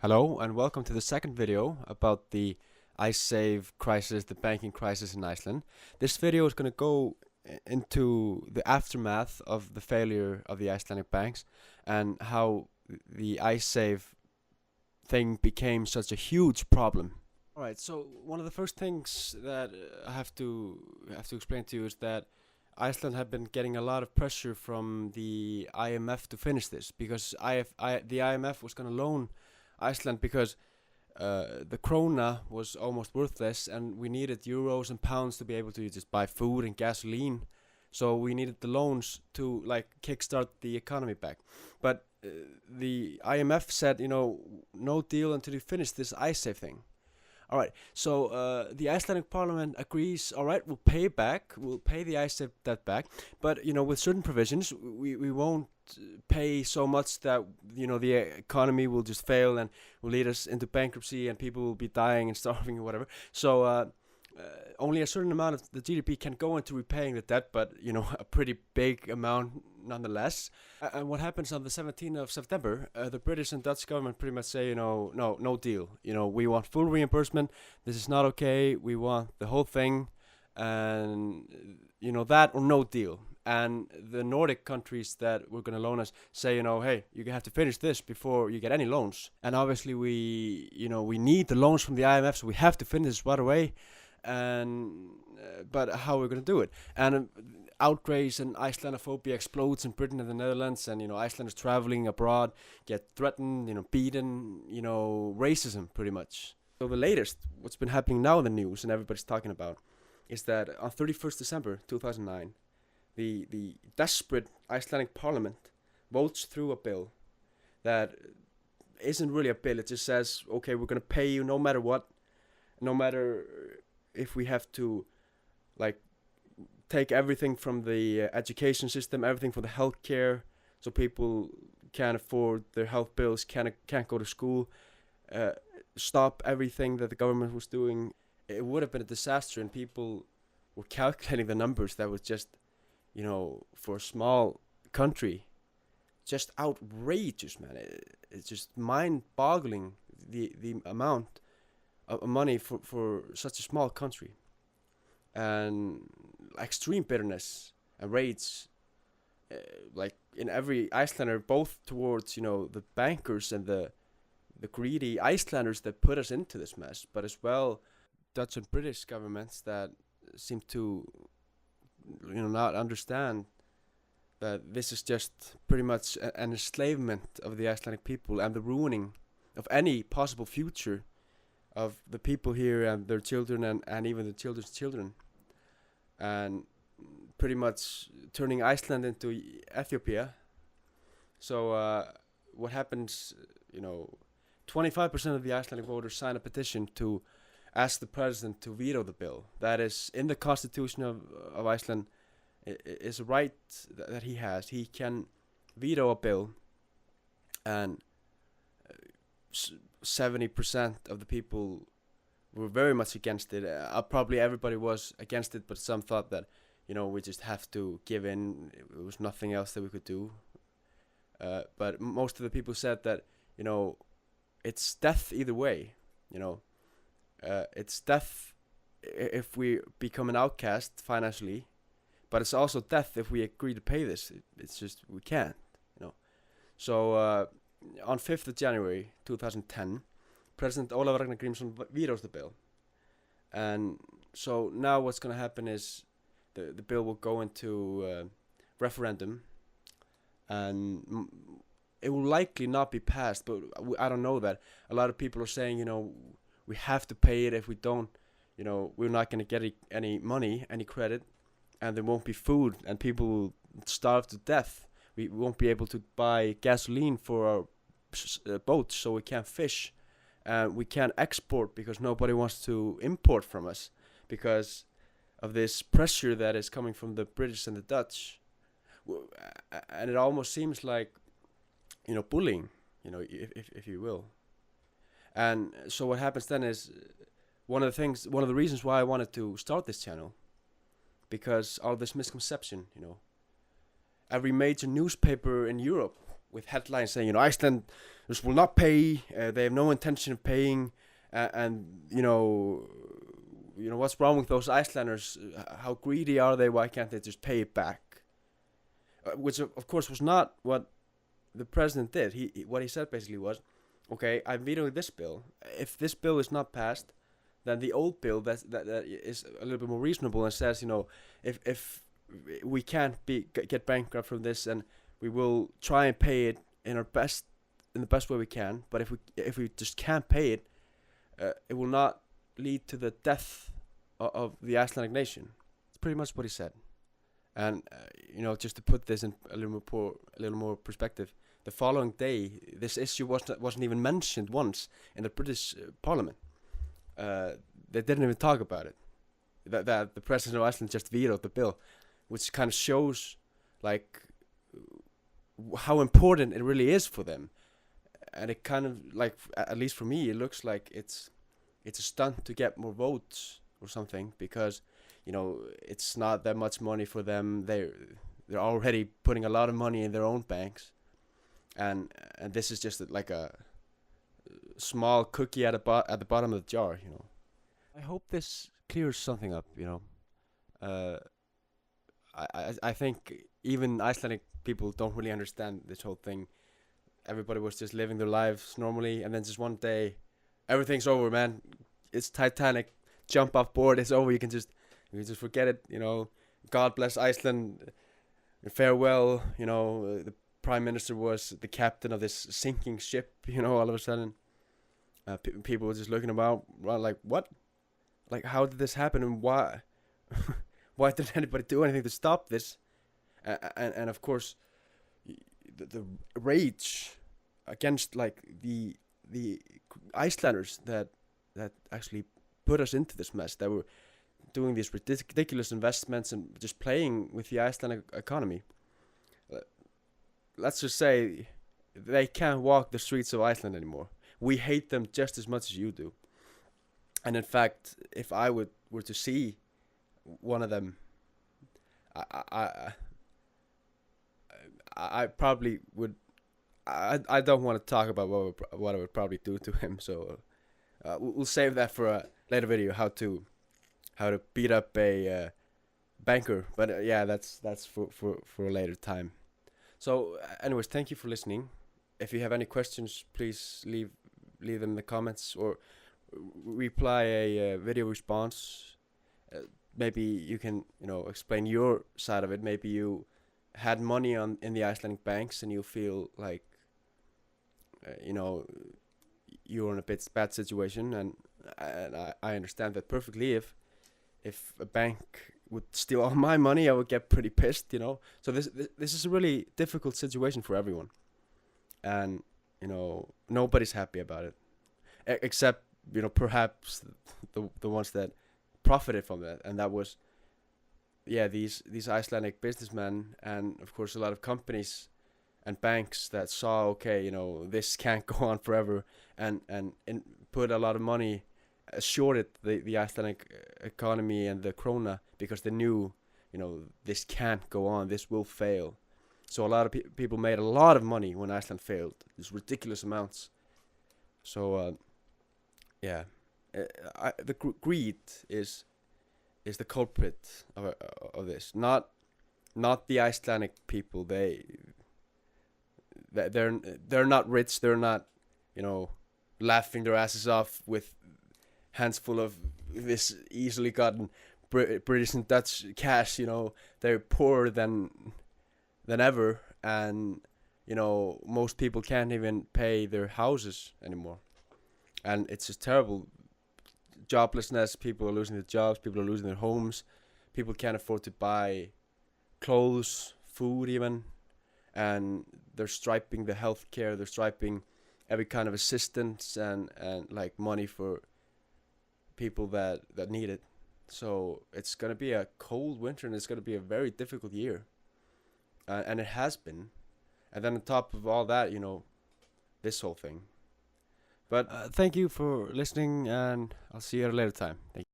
Hello and welcome to the second video about the IceSave crisis, the banking crisis in Iceland. This video is going to go into the aftermath of the failure of the Icelandic banks and how the IceSave thing became such a huge problem. Alright, so one of the first things that I have to explain to you is that Iceland had been getting a lot of pressure from the IMF to finish this because the IMF was going to loan Iceland because the krona was almost worthless and we needed euros and pounds to be able to just buy food and gasoline. So we needed the loans to like kickstart the economy back. But the IMF said, no deal until you finish this IceSave thing. All right, so the Icelandic parliament agrees, all right, we'll pay the IceSave debt back, but, with certain provisions, we won't pay so much that, the economy will just fail and will lead us into bankruptcy and people will be dying and starving or whatever. So only a certain amount of the GDP can go into repaying the debt, but, a pretty big amount nonetheless. And what happens on the 17th of September, the British and Dutch government pretty much say, no deal. We want full reimbursement. This is not okay. We want the whole thing. And, that or no deal. And the Nordic countries that were going to loan us say, hey, you have to finish this before you get any loans. And obviously we need the loans from the IMF, so we have to finish this right away. And but how are we going to do it? And outrage and Icelandophobia explodes in Britain and the Netherlands, and Icelanders traveling abroad get threatened, beaten, racism pretty much. So the latest, what's been happening now in the news and everybody's talking about, is that on 31st December 2009, the desperate Icelandic parliament votes through a bill that isn't really a bill. It just says, okay, we're going to pay you no matter what, no matter if we have to, like, take everything from the education system, everything from the healthcare, so people can't afford their health bills, can't go to school, stop everything that the government was doing. It would have been a disaster, and people were calculating the numbers that was just, for a small country, just outrageous, man. It's just mind-boggling the amount of money for such a small country, and extreme bitterness and rage, like in every Icelander, both towards the bankers and the greedy Icelanders that put us into this mess, but as well Dutch and British governments that seem to not understand that this is just pretty much an enslavement of the Icelandic people and the ruining of any possible future of the people here and their children and even the children's children, and pretty much turning Iceland into Ethiopia. So what happens, 25% of the Icelandic voters sign a petition to ask the president to veto the bill. That is in the constitution of Iceland. Is a right that he has. He can veto a bill, and 70% of the people were very much against it. Probably everybody was against it, but some thought that, we just have to give in. It was nothing else that we could do. But most of the people said that, it's death either way. It's death if we become an outcast financially, but it's also death if we agree to pay this. It's just, we can't, So on 5th of January 2010, President Ólafur Ragnar Grímsson vetoes the bill. And so now what's going to happen is the bill will go into referendum, and it will likely not be passed, but I don't know that. A lot of people are saying, we have to pay it. If we don't, we're not going to get any money, any credit, and there won't be food, and people will starve to death. We won't be able to buy gasoline for our boats, so we can't fish. We can't export because nobody wants to import from us because of this pressure that is coming from the British and the Dutch. And it almost seems like, bullying, if you will. And so what happens then is one of the reasons why I wanted to start this channel, because all this misconception, every major newspaper in Europe with headlines saying, Iceland will not pay. They have no intention of paying, and what's wrong with those Icelanders? How greedy are they? Why can't they just pay it back? Which of course was not what the president did. What he said basically was, okay, I'm vetoing this bill. If this bill is not passed, then the old bill that is a little bit more reasonable and says, if we can't get bankrupt from this, and we will try and pay it in the best way we can. But if we just can't pay it, it will not lead to the death of the Icelandic nation. It's pretty much what he said. And just to put this in a little more perspective, the following day, this issue wasn't even mentioned once in the British Parliament. They didn't even talk about it. That the president of Iceland just vetoed the bill, which kind of shows like how important it really is for them. And it kind of like, at least for me, it looks like it's a stunt to get more votes or something, because it's not that much money for them. They're already putting a lot of money in their own banks, and this is just like a small cookie at the bottom of the jar. I hope this clears something up. I think even Icelandic people don't really understand this whole thing. Everybody was just living their lives normally, and then just one day, everything's over, man. It's Titanic. Jump off board. It's over. You can just forget it. God bless Iceland. Farewell. The prime minister was the captain of this sinking ship. All of a sudden, people were just looking about like, what? Like, how did this happen, and why? Why didn't anybody do anything to stop this? And of course, the rage against like the Icelanders that actually put us into this mess, that were doing these ridiculous investments and just playing with the Icelandic economy. Let's just say they can't walk the streets of Iceland anymore. We hate them just as much as you do. And in fact, if I were to see one of them, I probably would. I don't want to talk about what I would probably do to him. So we'll save that for a later video. How to beat up a banker. But yeah, that's for a later time. So anyways, thank you for listening. If you have any questions, please leave them in the comments, or reply a video response. Maybe you can explain your side of it. Maybe you had money in the Icelandic banks and you feel like you're in a bit bad situation, and I understand that perfectly. If a bank would steal all my money, I would get pretty pissed. So this is a really difficult situation for everyone, and nobody's happy about it, except perhaps the ones that profited from that, and that was these Icelandic businessmen, and of course a lot of companies and banks that saw, okay, this can't go on forever, and put a lot of money, assured the Icelandic economy and the krona, because they knew this can't go on, this will fail. So a lot of people made a lot of money when Iceland failed, these ridiculous amounts. So the greed is the culprit of this, not the Icelandic people. They're not rich. They're not laughing their asses off with hands full of this easily gotten British and Dutch cash. They're poorer than ever, and most people can't even pay their houses anymore, and it's just terrible. Joblessness, people are losing their jobs, people are losing their homes, people can't afford to buy clothes, food even, and they're striping the healthcare, they're striping every kind of assistance and like money for people that need it. So it's gonna be a cold winter, and it's gonna be a very difficult year, and it has been. And then on top of all that, this whole thing. But thank you for listening, and I'll see you at a later time. Thank you.